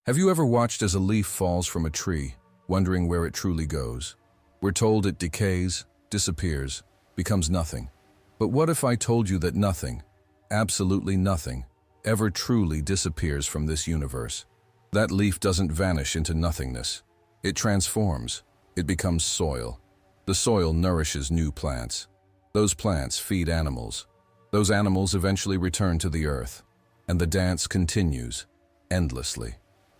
Have you ever watched as a leaf falls from a tree, wondering where it truly goes? We're told it decays, disappears, becomes nothing. But what if I told you that nothing, absolutely nothing, ever truly disappears from this universe? That leaf doesn't vanish into nothingness. It transforms. It becomes soil. The soil nourishes new plants. Those plants feed animals. Those animals eventually return to the earth. And the dance continues, endlessly.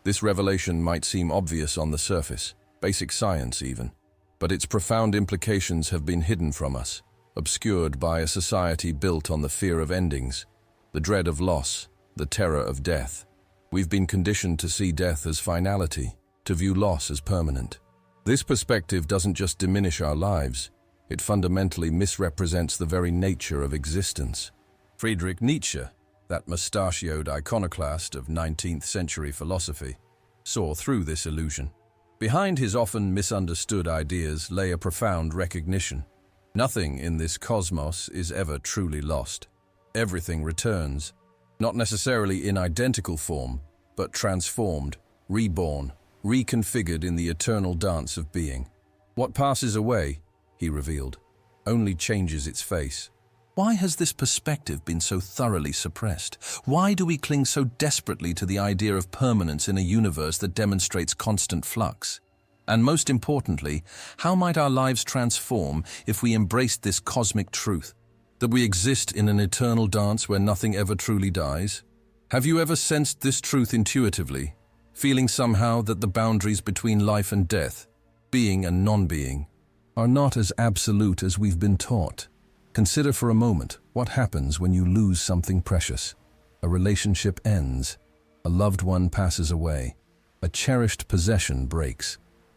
This revelation might seem obvious on the surface, basic science even, but its profound implications have been hidden from us, obscured by a society built on the fear of endings, the dread of loss, the terror of death. We've been conditioned to see death as finality, to view loss as permanent. This perspective doesn't just diminish our lives, it fundamentally misrepresents the very nature of existence. Friedrich Nietzsche, that mustachioed iconoclast of 19th century philosophy, saw through this illusion. Behind his often misunderstood ideas lay a profound recognition. Nothing in this cosmos is ever truly lost. Everything returns, not necessarily in identical form, but transformed, reborn, reconfigured in the eternal dance of being. What passes away, he revealed, only changes its face. Why has this perspective been so thoroughly suppressed? Why do we cling so desperately to the idea of permanence in a universe that demonstrates constant flux? And most importantly, how might our lives transform if we embraced this cosmic truth, that we exist in an eternal dance where nothing ever truly dies? Have you ever sensed this truth intuitively, feeling somehow that the boundaries between life and death, being and non-being, are not as absolute as we've been taught? Consider for a moment what happens when you lose something precious. A relationship ends, a loved one passes away, a cherished possession breaks.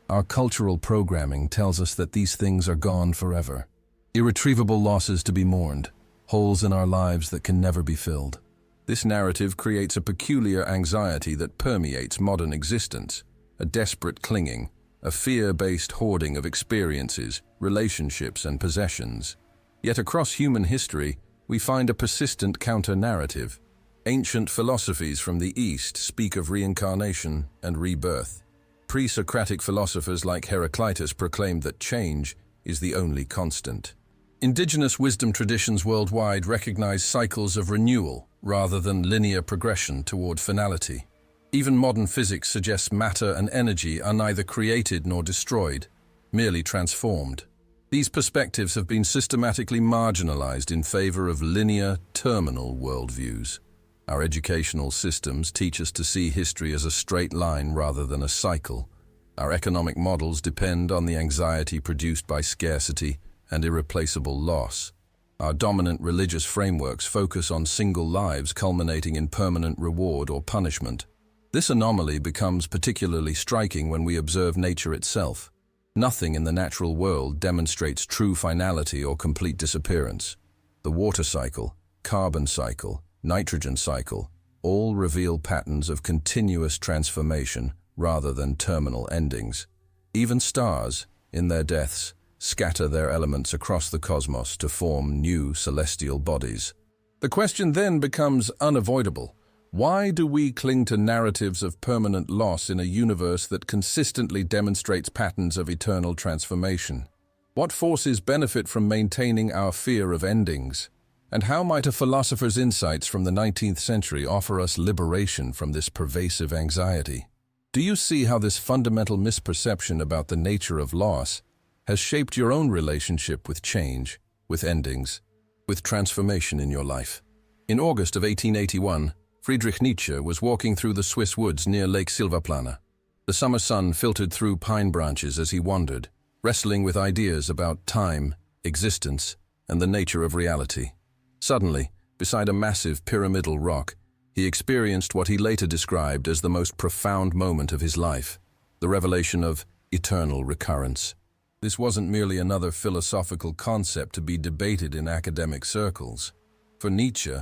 Our cultural programming tells us that these things are gone forever. Irretrievable losses to be mourned, holes in our lives that can never be filled. This narrative creates a peculiar anxiety that permeates modern existence, a desperate clinging, a fear-based hoarding of experiences, relationships, and possessions. Yet across human history, we find a persistent counter-narrative. Ancient philosophies from the East speak of reincarnation and rebirth. Pre-Socratic philosophers like Heraclitus proclaimed that change is the only constant. Indigenous wisdom traditions worldwide recognize cycles of renewal rather than linear progression toward finality. Even modern physics suggests matter and energy are neither created nor destroyed, merely transformed. These perspectives have been systematically marginalized in favor of linear, terminal worldviews. Our educational systems teach us to see history as a straight line rather than a cycle. Our economic models depend on the anxiety produced by scarcity and irreplaceable loss. Our dominant religious frameworks focus on single lives culminating in permanent reward or punishment. This anomaly becomes particularly striking when we observe nature itself. Nothing in the natural world demonstrates true finality or complete disappearance. The water cycle, carbon cycle, nitrogen cycle, all reveal patterns of continuous transformation rather than terminal endings. Even stars, in their deaths, scatter their elements across the cosmos to form new celestial bodies. The question then becomes unavoidable. Why do we cling to narratives of permanent loss in a universe that consistently demonstrates patterns of eternal transformation? What forces benefit from maintaining our fear of endings? And how might a philosopher's insights from the 19th century offer us liberation from this pervasive anxiety? Do you see how this fundamental misperception about the nature of loss has shaped your own relationship with change, with endings, with transformation in your life? In August of 1881, Friedrich Nietzsche was walking through the Swiss woods near Lake Silvaplana. The summer sun filtered through pine branches as he wandered, wrestling with ideas about time, existence, and the nature of reality. Suddenly, beside a massive pyramidal rock, he experienced what he later described as the most profound moment of his life, the revelation of eternal recurrence. This wasn't merely another philosophical concept to be debated in academic circles. For Nietzsche,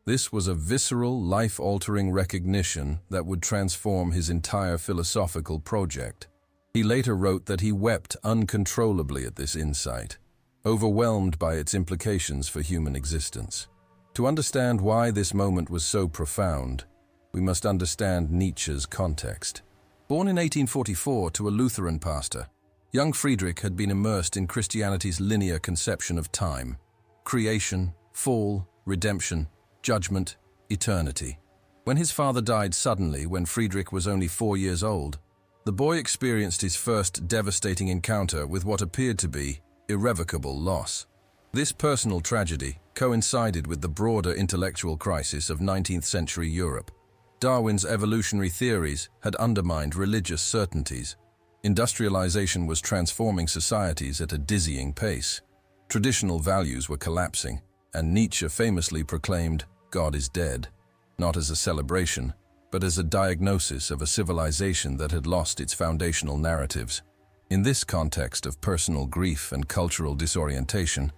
this was a visceral, life-altering recognition that would transform his entire philosophical project. He later wrote that he wept uncontrollably at this insight, overwhelmed by its implications for human existence. To understand why this moment was so profound, we must understand Nietzsche's context. Born in 1844 to a Lutheran pastor, young Friedrich had been immersed in Christianity's linear conception of time: creation, fall, redemption, judgment, eternity. When his father died suddenly when Friedrich was only 4 years old, the boy experienced his first devastating encounter with what appeared to be irrevocable loss. This personal tragedy coincided with the broader intellectual crisis of 19th century Europe. Darwin's evolutionary theories had undermined religious certainties. Industrialization was transforming societies at a dizzying pace. Traditional values were collapsing, and Nietzsche famously proclaimed, "God is dead," not as a celebration, but as a diagnosis of a civilization that had lost its foundational narratives. In this context of personal grief and cultural disorientation,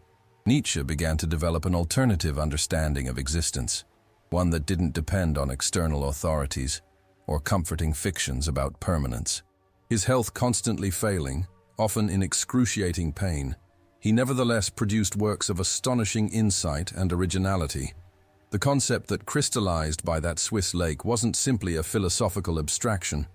Nietzsche began to develop an alternative understanding of existence, one that didn't depend on external authorities or comforting fictions about permanence. His health constantly failing, often in excruciating pain, he nevertheless produced works of astonishing insight and originality. The concept that crystallized by that Swiss lake wasn't simply a philosophical abstraction.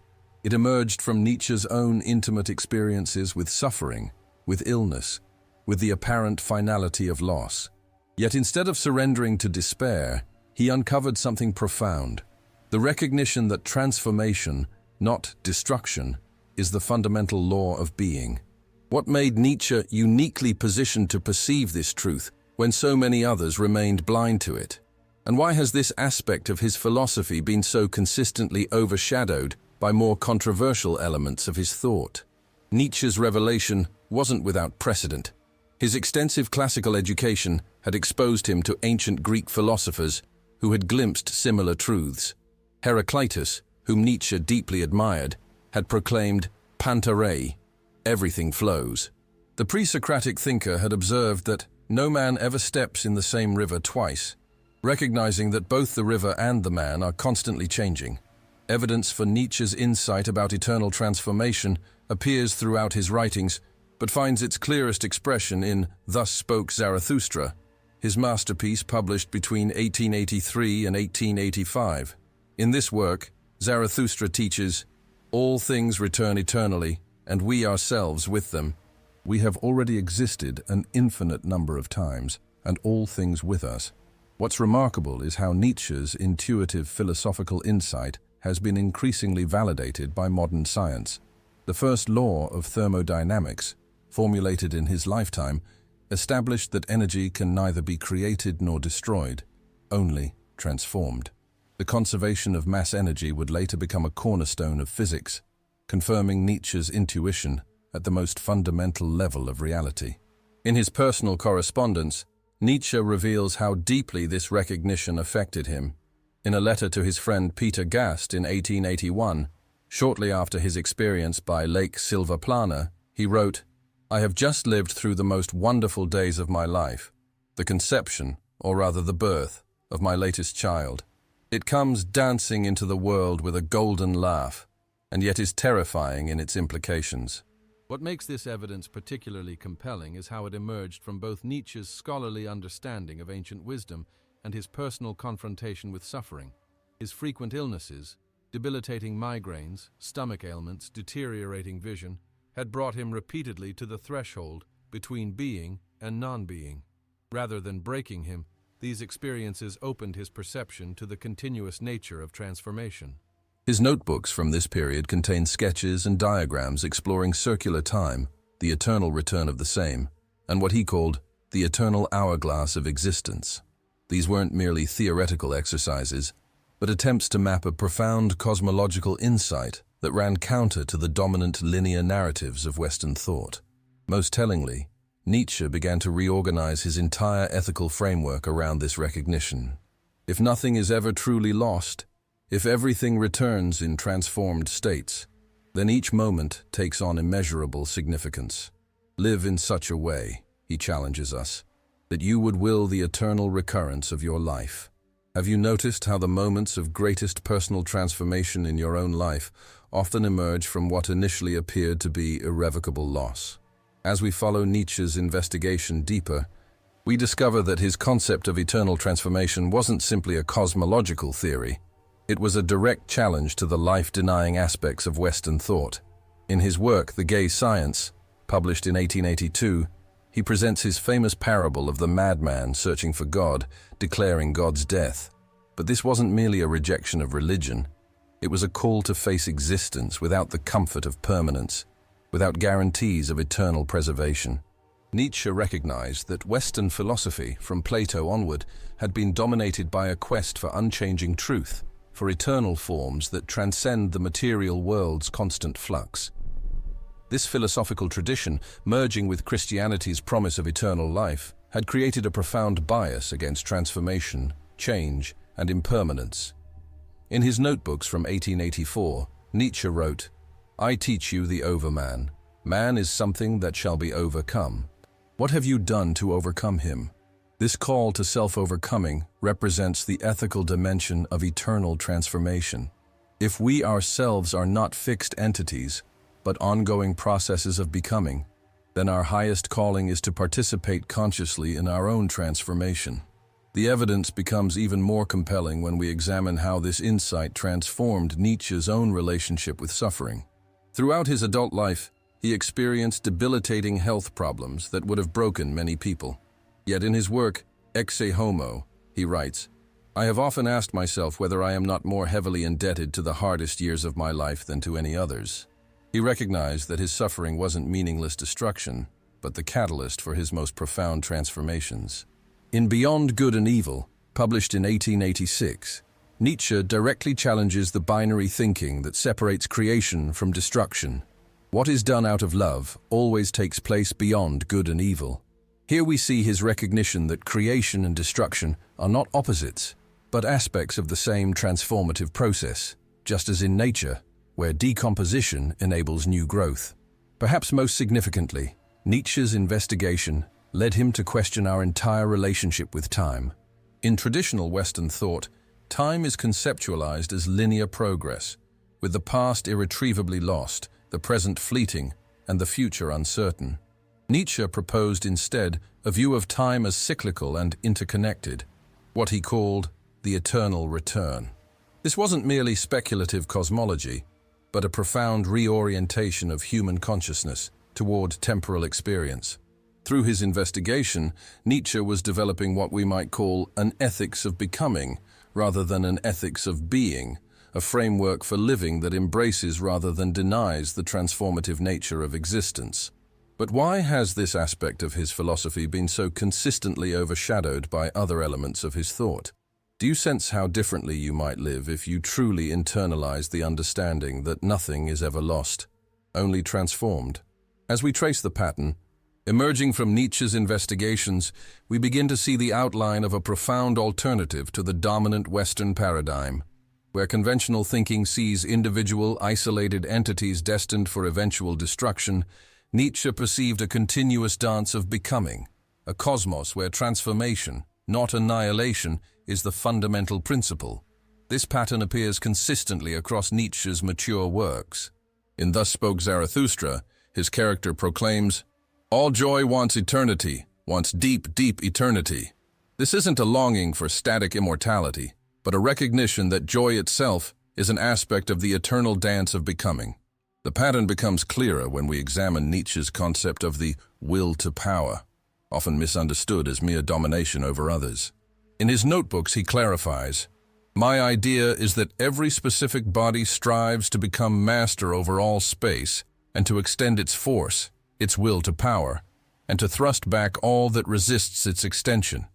It emerged from Nietzsche's own intimate experiences with suffering, with illness, with the apparent finality of loss. Yet instead of surrendering to despair, he uncovered something profound: the recognition that transformation, not destruction, is the fundamental law of being. What made Nietzsche uniquely positioned to perceive this truth when so many others remained blind to it? And why has this aspect of his philosophy been so consistently overshadowed by more controversial elements of his thought? Nietzsche's revelation wasn't without precedent. His extensive classical education had exposed him to ancient Greek philosophers who had glimpsed similar truths. Heraclitus, whom Nietzsche deeply admired, had proclaimed "Panta rei," everything flows. The pre-Socratic thinker had observed that no man ever steps in the same river twice, recognizing that both the river and the man are constantly changing. Evidence for Nietzsche's insight about eternal transformation appears throughout his writings, but finds its clearest expression in Thus Spoke Zarathustra, his masterpiece published between 1883 and 1885. In this work, Zarathustra teaches, "All things return eternally, and we ourselves with them. We have already existed an infinite number of times, and all things with us." What's remarkable is how Nietzsche's intuitive philosophical insight has been increasingly validated by modern science. The first law of thermodynamics, formulated in his lifetime, established that energy can neither be created nor destroyed, only transformed. The conservation of mass energy would later become a cornerstone of physics, confirming Nietzsche's intuition at the most fundamental level of reality. In his personal correspondence, Nietzsche reveals how deeply this recognition affected him. In a letter to his friend Peter Gast in 1881, shortly after his experience by Lake Silvaplana, he wrote, "I have just lived through the most wonderful days of my life, the conception, or rather the birth, of my latest child. It comes dancing into the world with a golden laugh, and yet is terrifying in its implications." What makes this evidence particularly compelling is how it emerged from both Nietzsche's scholarly understanding of ancient wisdom and his personal confrontation with suffering. His frequent illnesses, debilitating migraines, stomach ailments, deteriorating vision, had brought him repeatedly to the threshold between being and non-being. Rather than breaking him, these experiences opened his perception to the continuous nature of transformation. His notebooks from this period contain sketches and diagrams exploring circular time, the eternal return of the same, and what he called the eternal hourglass of existence. These weren't merely theoretical exercises, but attempts to map a profound cosmological insight that ran counter to the dominant linear narratives of Western thought. Most tellingly, Nietzsche began to reorganize his entire ethical framework around this recognition. If nothing is ever truly lost, if everything returns in transformed states, then each moment takes on immeasurable significance. Live in such a way, he challenges us, that you would will the eternal recurrence of your life. Have you noticed how the moments of greatest personal transformation in your own life often emerge from what initially appeared to be irrevocable loss? As we follow Nietzsche's investigation deeper, we discover that his concept of eternal transformation wasn't simply a cosmological theory. It was a direct challenge to the life-denying aspects of Western thought. In his work, The Gay Science, published in 1882, he presents his famous parable of the madman searching for God, declaring God's death. But this wasn't merely a rejection of religion. It was a call to face existence without the comfort of permanence, without guarantees of eternal preservation. Nietzsche recognized that Western philosophy, from Plato onward, had been dominated by a quest for unchanging truth, for eternal forms that transcend the material world's constant flux. This philosophical tradition, merging with Christianity's promise of eternal life, had created a profound bias against transformation, change, and impermanence. In his notebooks from 1884, Nietzsche wrote, "I teach you the overman. Man is something that shall be overcome. What have you done to overcome him?" This call to self-overcoming represents the ethical dimension of eternal transformation. If we ourselves are not fixed entities, but ongoing processes of becoming, then our highest calling is to participate consciously in our own transformation. The evidence becomes even more compelling when we examine how this insight transformed Nietzsche's own relationship with suffering. Throughout his adult life, he experienced debilitating health problems that would have broken many people. Yet in his work, Ecce Homo, he writes, "I have often asked myself whether I am not more heavily indebted to the hardest years of my life than to any others." He recognized that his suffering wasn't meaningless destruction, but the catalyst for his most profound transformations. In Beyond Good and Evil, published in 1886, Nietzsche directly challenges the binary thinking that separates creation from destruction. What is done out of love always takes place beyond good and evil. Here we see his recognition that creation and destruction are not opposites, but aspects of the same transformative process, just as in nature, where decomposition enables new growth. Perhaps most significantly, Nietzsche's investigation led him to question our entire relationship with time. In traditional Western thought, time is conceptualized as linear progress, with the past irretrievably lost, the present fleeting, and the future uncertain. Nietzsche proposed instead a view of time as cyclical and interconnected, what he called the eternal return. This wasn't merely speculative cosmology, but a profound reorientation of human consciousness toward temporal experience. Through his investigation, Nietzsche was developing what we might call an ethics of becoming rather than an ethics of being, a framework for living that embraces rather than denies the transformative nature of existence. But why has this aspect of his philosophy been so consistently overshadowed by other elements of his thought? Do you sense how differently you might live if you truly internalize the understanding that nothing is ever lost, only transformed? As we trace the pattern, emerging from Nietzsche's investigations, we begin to see the outline of a profound alternative to the dominant Western paradigm, where conventional thinking sees individual, isolated entities destined for eventual destruction. Nietzsche perceived a continuous dance of becoming, a cosmos where transformation, not annihilation, is the fundamental principle. This pattern appears consistently across Nietzsche's mature works. In Thus Spoke Zarathustra, his character proclaims, "All joy wants eternity, wants deep, deep eternity." This isn't a longing for static immortality, but a recognition that joy itself is an aspect of the eternal dance of becoming. The pattern becomes clearer when we examine Nietzsche's concept of the will to power, often misunderstood as mere domination over others. In his notebooks, he clarifies, "My idea is that every specific body strives to become master over all space and to extend its force, its will to power, and to thrust back all that resists its extension.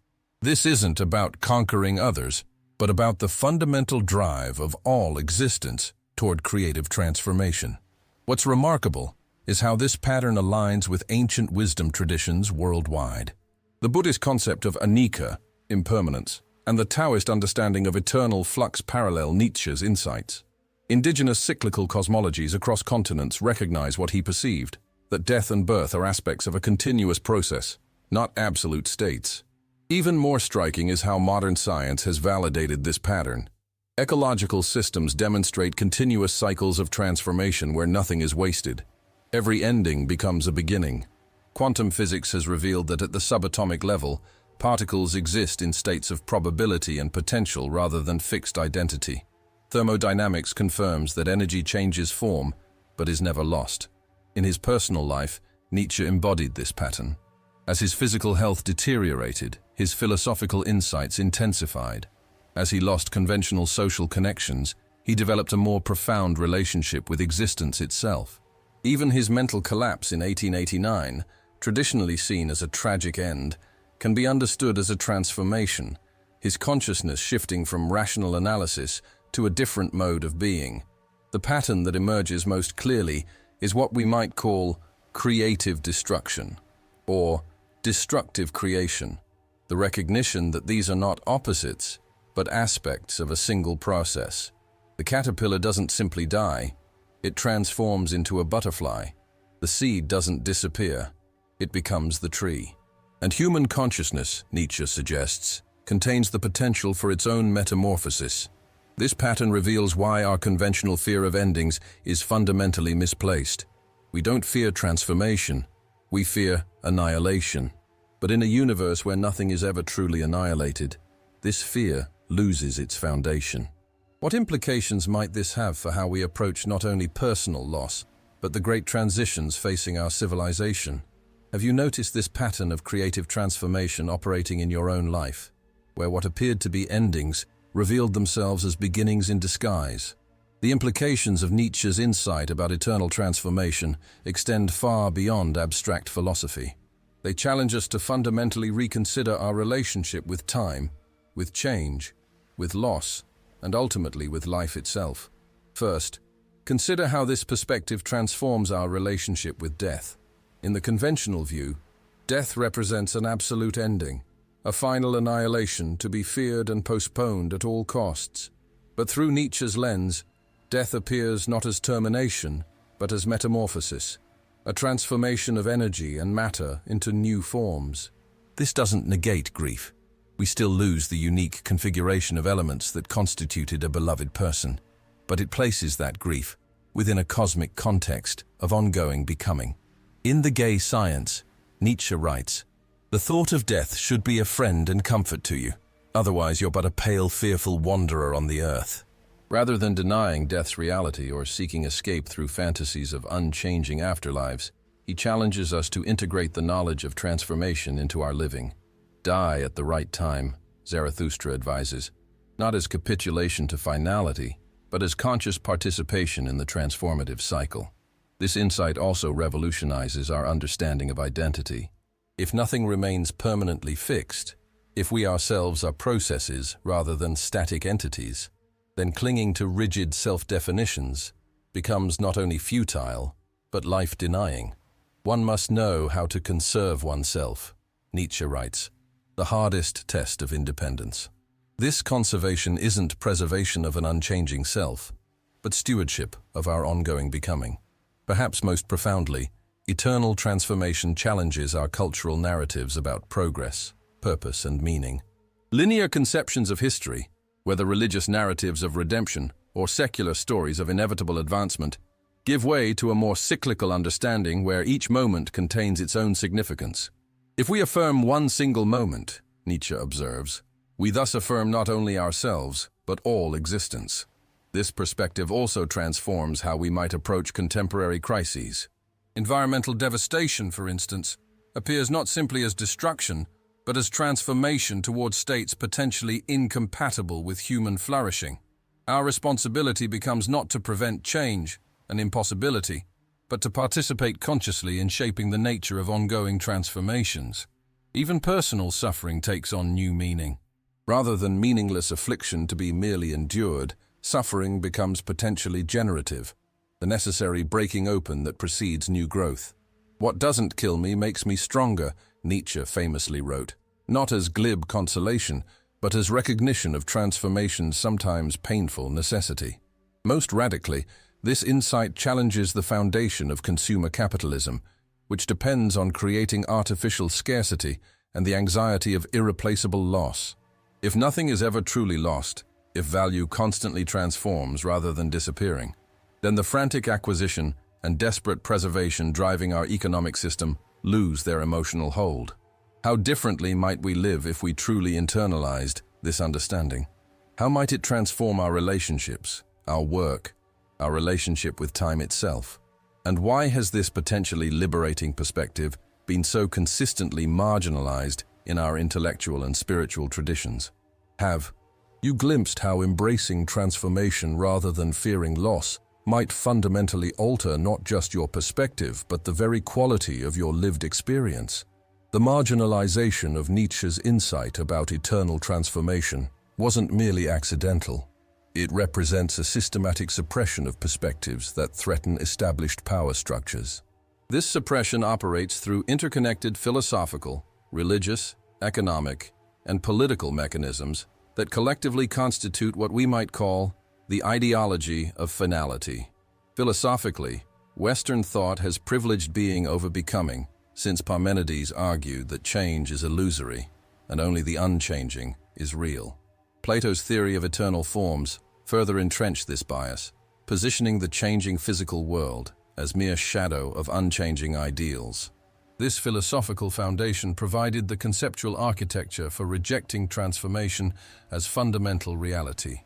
This isn't about conquering others, but about the fundamental drive of all existence toward creative transformation." What's remarkable is how this pattern aligns with ancient wisdom traditions worldwide. The Buddhist concept of anicca, impermanence, and the Taoist understanding of eternal flux parallel Nietzsche's insights. Indigenous cyclical cosmologies across continents recognize what he perceived, that death and birth are aspects of a continuous process, not absolute states. Even more striking is how modern science has validated this pattern. Ecological systems demonstrate continuous cycles of transformation where nothing is wasted. Every ending becomes a beginning. Quantum physics has revealed that at the subatomic level, particles exist in states of probability and potential rather than fixed identity. Thermodynamics confirms that energy changes form, but is never lost. In his personal life, Nietzsche embodied this pattern. As his physical health deteriorated, his philosophical insights intensified. As he lost conventional social connections, he developed a more profound relationship with existence itself. Even his mental collapse in 1889, traditionally seen as a tragic end, can be understood as a transformation, his consciousness shifting from rational analysis to a different mode of being. The pattern that emerges most clearly is what we might call creative destruction, or destructive creation, the recognition that these are not opposites, but aspects of a single process. The caterpillar doesn't simply die, it transforms into a butterfly. The seed doesn't disappear, it becomes the tree. And human consciousness, Nietzsche suggests, contains the potential for its own metamorphosis. This pattern reveals why our conventional fear of endings is fundamentally misplaced. We don't fear transformation, we fear annihilation. But in a universe where nothing is ever truly annihilated, this fear loses its foundation. What implications might this have for how we approach not only personal loss, but the great transitions facing our civilization? Have you noticed this pattern of creative transformation operating in your own life, where what appeared to be endings revealed themselves as beginnings in disguise? The implications of Nietzsche's insight about eternal transformation extend far beyond abstract philosophy. They challenge us to fundamentally reconsider our relationship with time, with change, with loss, and ultimately with life itself. First, consider how this perspective transforms our relationship with death. In the conventional view, death represents an absolute ending, a final annihilation to be feared and postponed at all costs. But through Nietzsche's lens, death appears not as termination, but as metamorphosis, a transformation of energy and matter into new forms. This doesn't negate grief. We still lose the unique configuration of elements that constituted a beloved person, but it places that grief within a cosmic context of ongoing becoming. In The Gay Science, Nietzsche writes, "The thought of death should be a friend and comfort to you. Otherwise you're but a pale, fearful wanderer on the earth." Rather than denying death's reality or seeking escape through fantasies of unchanging afterlives, he challenges us to integrate the knowledge of transformation into our living. Die at the right time, Zarathustra advises, not as capitulation to finality, but as conscious participation in the transformative cycle. This insight also revolutionizes our understanding of identity. If nothing remains permanently fixed, if we ourselves are processes rather than static entities, then clinging to rigid self-definitions becomes not only futile, but life-denying. One must know how to conserve oneself, Nietzsche writes, the hardest test of independence. This conservation isn't preservation of an unchanging self, but stewardship of our ongoing becoming. Perhaps most profoundly, eternal transformation challenges our cultural narratives about progress, purpose, and meaning. Linear conceptions of history, whether religious narratives of redemption or secular stories of inevitable advancement, give way to a more cyclical understanding where each moment contains its own significance. If we affirm one single moment, Nietzsche observes, we thus affirm not only ourselves, but all existence. This perspective also transforms how we might approach contemporary crises. Environmental devastation, for instance, appears not simply as destruction, but as transformation towards states potentially incompatible with human flourishing. Our responsibility becomes not to prevent change, an impossibility, but to participate consciously in shaping the nature of ongoing transformations. Even personal suffering takes on new meaning. Rather than meaningless affliction to be merely endured, suffering becomes potentially generative, the necessary breaking open that precedes new growth. "What doesn't kill me makes me stronger," Nietzsche famously wrote, not as glib consolation, but as recognition of transformation's sometimes painful necessity. Most radically, this insight challenges the foundation of consumer capitalism, which depends on creating artificial scarcity and the anxiety of irreplaceable loss. If nothing is ever truly lost, if value constantly transforms rather than disappearing, then the frantic acquisition and desperate preservation driving our economic system lose their emotional hold. How differently might we live if we truly internalized this understanding? How might it transform our relationships, our work, our relationship with time itself? And why has this potentially liberating perspective been so consistently marginalized in our intellectual and spiritual traditions? Have you glimpsed how embracing transformation rather than fearing loss might fundamentally alter not just your perspective, but the very quality of your lived experience? The marginalization of Nietzsche's insight about eternal transformation wasn't merely accidental. It represents a systematic suppression of perspectives that threaten established power structures. This suppression operates through interconnected philosophical, religious, economic, and political mechanisms that collectively constitute what we might call the ideology of finality. Philosophically, Western thought has privileged being over becoming, since Parmenides argued that change is illusory and only the unchanging is real. Plato's theory of eternal forms further entrenched this bias, positioning the changing physical world as mere shadow of unchanging ideals. This philosophical foundation provided the conceptual architecture for rejecting transformation as fundamental reality.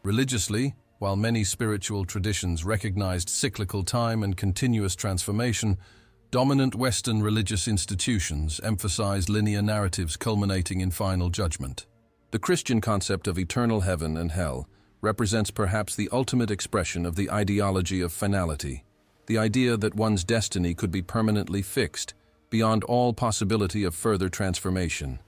Religiously, while many spiritual traditions recognized cyclical time and continuous transformation, dominant Western religious institutions emphasized linear narratives culminating in final judgment. The Christian concept of eternal heaven and hell represents perhaps the ultimate expression of the ideology of finality, the idea that one's destiny could be permanently fixed, beyond all possibility of further transformation.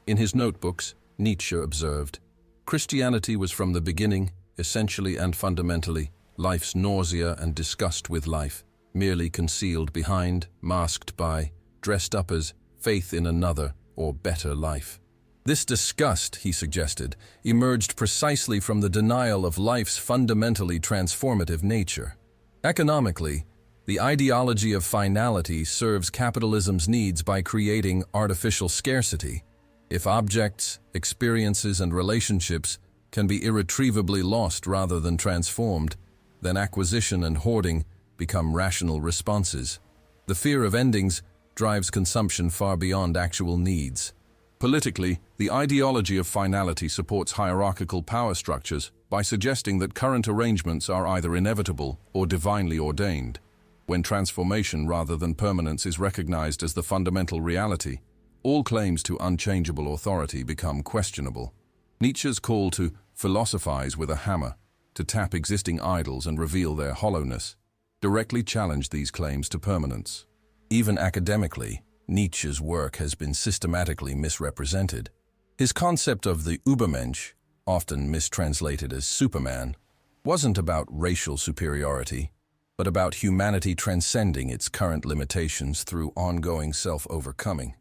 In his notebooks, Nietzsche observed, "Christianity was from the beginning, essentially and fundamentally, life's nausea and disgust with life, merely concealed behind, masked by, dressed up as faith in another or better life." This disgust, he suggested, emerged precisely from the denial of life's fundamentally transformative nature. Economically, the ideology of finality serves capitalism's needs by creating artificial scarcity. If objects, experiences, and relationships can be irretrievably lost rather than transformed, then acquisition and hoarding become rational responses. The fear of endings drives consumption far beyond actual needs. Politically, the ideology of finality supports hierarchical power structures by suggesting that current arrangements are either inevitable or divinely ordained. When transformation rather than permanence is recognized as the fundamental reality, all claims to unchangeable authority become questionable. Nietzsche's call to philosophize with a hammer, to tap existing idols and reveal their hollowness, directly challenged these claims to permanence. Even academically, Nietzsche's work has been systematically misrepresented. His concept of the Übermensch, often mistranslated as Superman, wasn't about racial superiority, but about humanity transcending its current limitations through ongoing self-overcoming.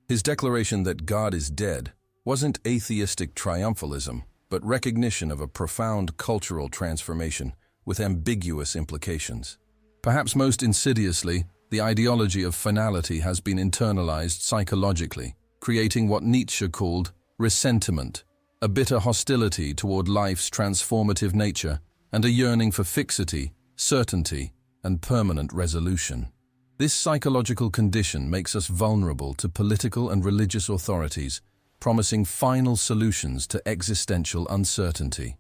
His declaration that God is dead wasn't atheistic triumphalism, but recognition of a profound cultural transformation with ambiguous implications. Perhaps most insidiously, the ideology of finality has been internalized psychologically, creating what Nietzsche called ressentiment, a bitter hostility toward life's transformative nature, and a yearning for fixity, certainty, and permanent resolution. This psychological condition makes us vulnerable to political and religious authorities, promising final solutions to existential uncertainty.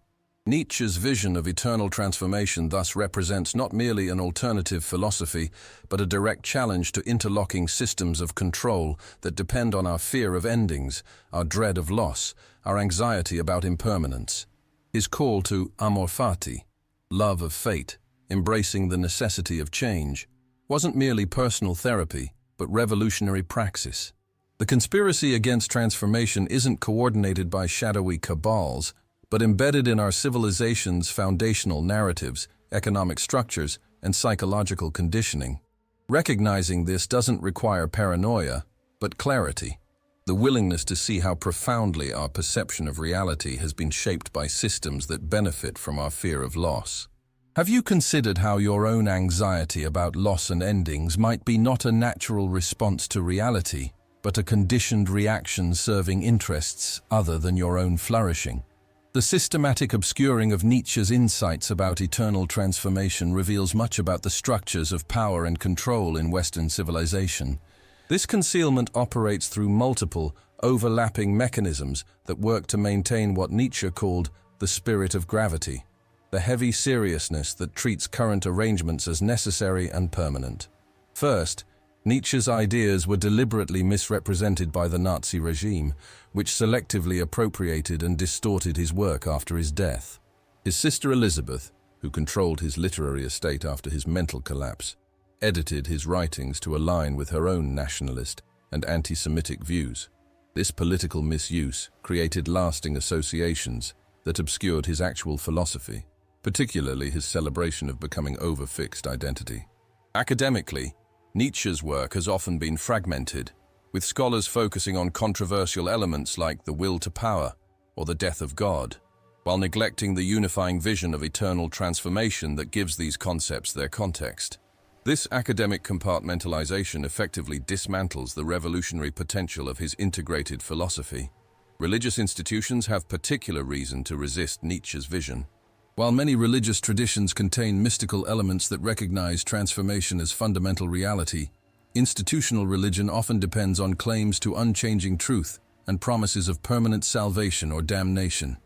Nietzsche's vision of eternal transformation thus represents not merely an alternative philosophy, but a direct challenge to interlocking systems of control that depend on our fear of endings, our dread of loss, our anxiety about impermanence. His call to amor fati, love of fate, embracing the necessity of change, wasn't merely personal therapy, but revolutionary praxis. The conspiracy against transformation isn't coordinated by shadowy cabals, but embedded in our civilization's foundational narratives, economic structures, and psychological conditioning. Recognizing this doesn't require paranoia, but clarity, the willingness to see how profoundly our perception of reality has been shaped by systems that benefit from our fear of loss. Have you considered how your own anxiety about loss and endings might be not a natural response to reality, but a conditioned reaction serving interests other than your own flourishing? The systematic obscuring of Nietzsche's insights about eternal transformation reveals much about the structures of power and control in Western civilization. This concealment operates through multiple, overlapping mechanisms that work to maintain what Nietzsche called the spirit of gravity, the heavy seriousness that treats current arrangements as necessary and permanent. First, Nietzsche's ideas were deliberately misrepresented by the Nazi regime, which selectively appropriated and distorted his work after his death. His sister Elizabeth, who controlled his literary estate after his mental collapse, edited his writings to align with her own nationalist and anti-Semitic views. This political misuse created lasting associations that obscured his actual philosophy, particularly his celebration of becoming over-fixed identity. Academically, Nietzsche's work has often been fragmented, with scholars focusing on controversial elements like the will to power or the death of God, while neglecting the unifying vision of eternal transformation that gives these concepts their context. This academic compartmentalization effectively dismantles the revolutionary potential of his integrated philosophy. Religious institutions have particular reason to resist Nietzsche's vision. While many religious traditions contain mystical elements that recognize transformation as fundamental reality, institutional religion often depends on claims to unchanging truth and promises of permanent salvation or damnation.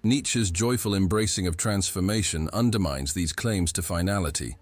Nietzsche's joyful embracing of transformation undermines these claims to finality.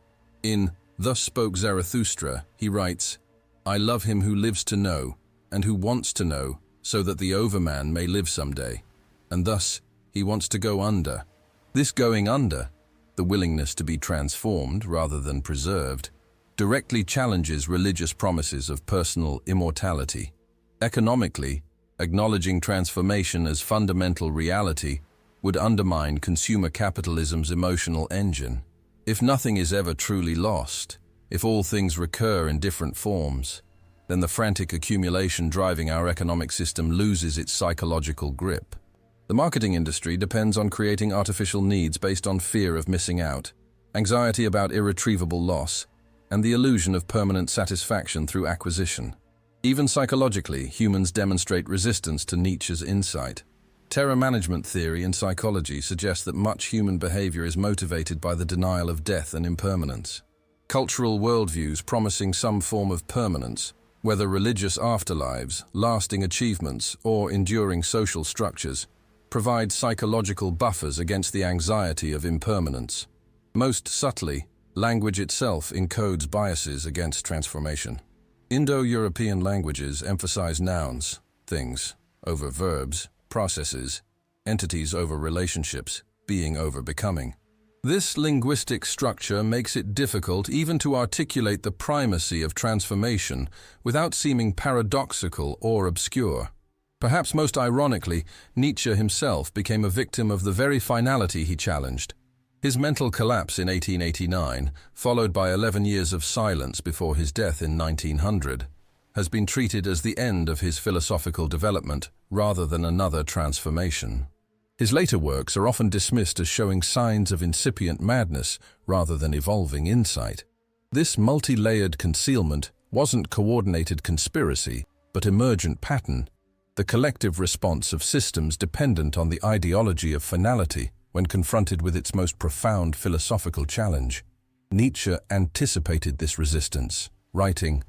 In Thus Spoke Zarathustra, he writes, "I love him who lives to know, and who wants to know, so that the overman may live someday. And thus, he wants to go under." This going under, the willingness to be transformed rather than preserved, directly challenges religious promises of personal immortality. Economically, acknowledging transformation as fundamental reality would undermine consumer capitalism's emotional engine. If nothing is ever truly lost, if all things recur in different forms, then the frantic accumulation driving our economic system loses its psychological grip. The marketing industry depends on creating artificial needs based on fear of missing out, anxiety about irretrievable loss, and the illusion of permanent satisfaction through acquisition. Even psychologically, humans demonstrate resistance to Nietzsche's insight. Terror management theory and psychology suggest that much human behavior is motivated by the denial of death and impermanence. Cultural worldviews promising some form of permanence, whether religious afterlives, lasting achievements, or enduring social structures, provide psychological buffers against the anxiety of impermanence. Most subtly, language itself encodes biases against transformation. Indo-European languages emphasize nouns, things, over verbs, processes, entities over relationships, being over becoming. This linguistic structure makes it difficult even to articulate the primacy of transformation without seeming paradoxical or obscure. Perhaps most ironically, Nietzsche himself became a victim of the very finality he challenged. His mental collapse in 1889, followed by 11 years of silence before his death in 1900, has been treated as the end of his philosophical development rather than another transformation. His later works are often dismissed as showing signs of incipient madness rather than evolving insight. This multi-layered concealment wasn't coordinated conspiracy, but emergent pattern, the collective response of systems dependent on the ideology of finality when confronted with its most profound philosophical challenge. Nietzsche anticipated this resistance, writing,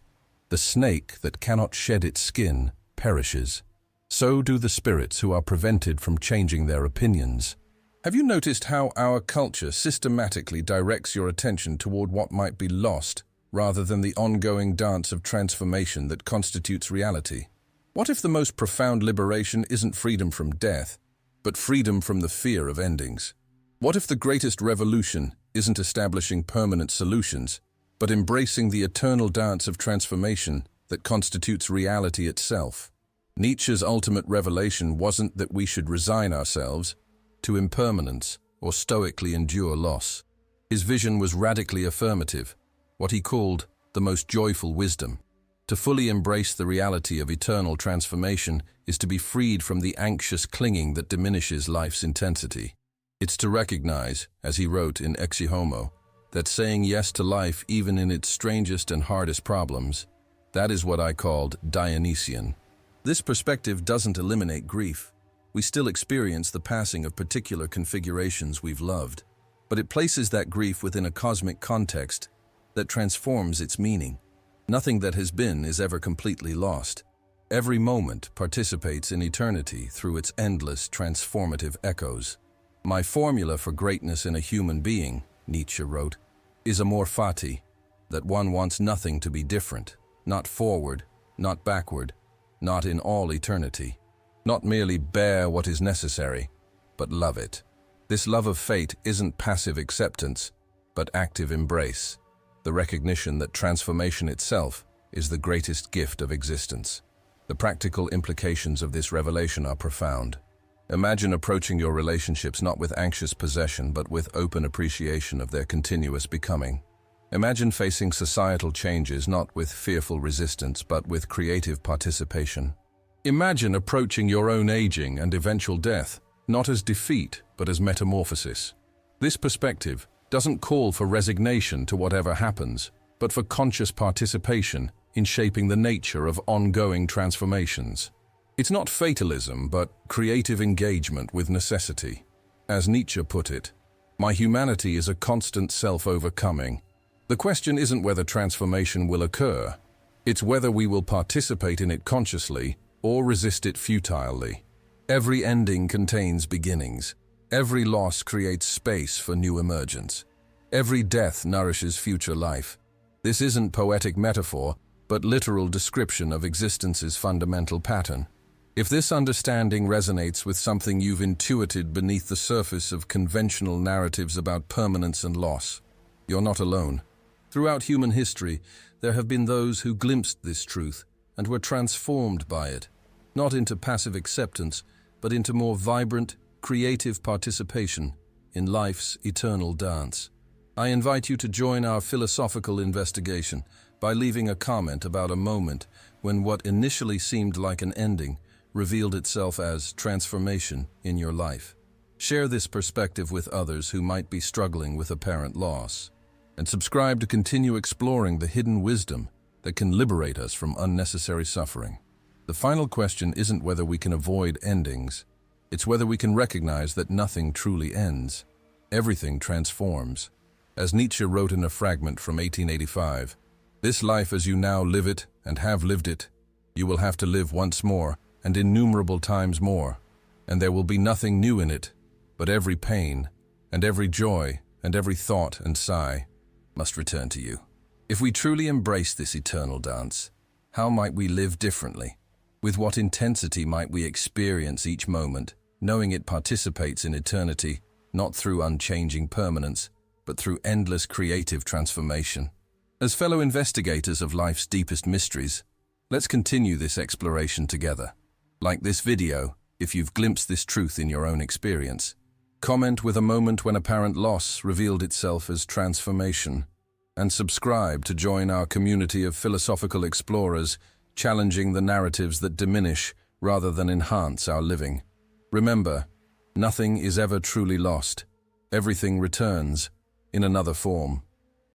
"The snake that cannot shed its skin perishes. So do the spirits who are prevented from changing their opinions." Have you noticed how our culture systematically directs your attention toward what might be lost, rather than the ongoing dance of transformation that constitutes reality? What if the most profound liberation isn't freedom from death, but freedom from the fear of endings? What if the greatest revolution isn't establishing permanent solutions, but embracing the eternal dance of transformation that constitutes reality itself? Nietzsche's ultimate revelation wasn't that we should resign ourselves to impermanence or stoically endure loss. His vision was radically affirmative, what he called the most joyful wisdom. To fully embrace the reality of eternal transformation is to be freed from the anxious clinging that diminishes life's intensity. It's to recognize, as he wrote in Ecce Homo, that saying yes to life even in its strangest and hardest problems, that is what I called Dionysian. This perspective doesn't eliminate grief. We still experience the passing of particular configurations we've loved, but it places that grief within a cosmic context that transforms its meaning. Nothing that has been is ever completely lost. Every moment participates in eternity through its endless transformative echoes. My formula for greatness in a human being, Nietzsche wrote, is amor fati, that one wants nothing to be different, not forward, not backward, not in all eternity, not merely bear what is necessary, but love it. This love of fate isn't passive acceptance, but active embrace, the recognition that transformation itself is the greatest gift of existence. The practical implications of this revelation are profound. Imagine approaching your relationships not with anxious possession, but with open appreciation of their continuous becoming. Imagine facing societal changes not with fearful resistance, but with creative participation. Imagine approaching your own aging and eventual death, not as defeat, but as metamorphosis. This perspective doesn't call for resignation to whatever happens, but for conscious participation in shaping the nature of ongoing transformations. It's not fatalism, but creative engagement with necessity. As Nietzsche put it, my humanity is a constant self-overcoming. The question isn't whether transformation will occur, it's whether we will participate in it consciously or resist it futilely. Every ending contains beginnings. Every loss creates space for new emergence. Every death nourishes future life. This isn't poetic metaphor, but literal description of existence's fundamental pattern. If this understanding resonates with something you've intuited beneath the surface of conventional narratives about permanence and loss, you're not alone. Throughout human history, there have been those who glimpsed this truth and were transformed by it, not into passive acceptance, but into more vibrant, creative participation in life's eternal dance. I invite you to join our philosophical investigation by leaving a comment about a moment when what initially seemed like an ending revealed itself as transformation in your life. Share this perspective with others who might be struggling with apparent loss. And subscribe to continue exploring the hidden wisdom that can liberate us from unnecessary suffering. The final question isn't whether we can avoid endings, it's whether we can recognize that nothing truly ends. Everything transforms. As Nietzsche wrote in a fragment from 1885, "This life as you now live it and have lived it, you will have to live once more and innumerable times more, and there will be nothing new in it, but every pain and every joy and every thought and sigh must return to you." If we truly embrace this eternal dance, how might we live differently? With what intensity might we experience each moment, knowing it participates in eternity, not through unchanging permanence, but through endless creative transformation? As fellow investigators of life's deepest mysteries, let's continue this exploration together. Like this video, if you've glimpsed this truth in your own experience. Comment with a moment when apparent loss revealed itself as transformation. And subscribe to join our community of philosophical explorers, challenging the narratives that diminish rather than enhance our living. Remember, nothing is ever truly lost. Everything returns in another form.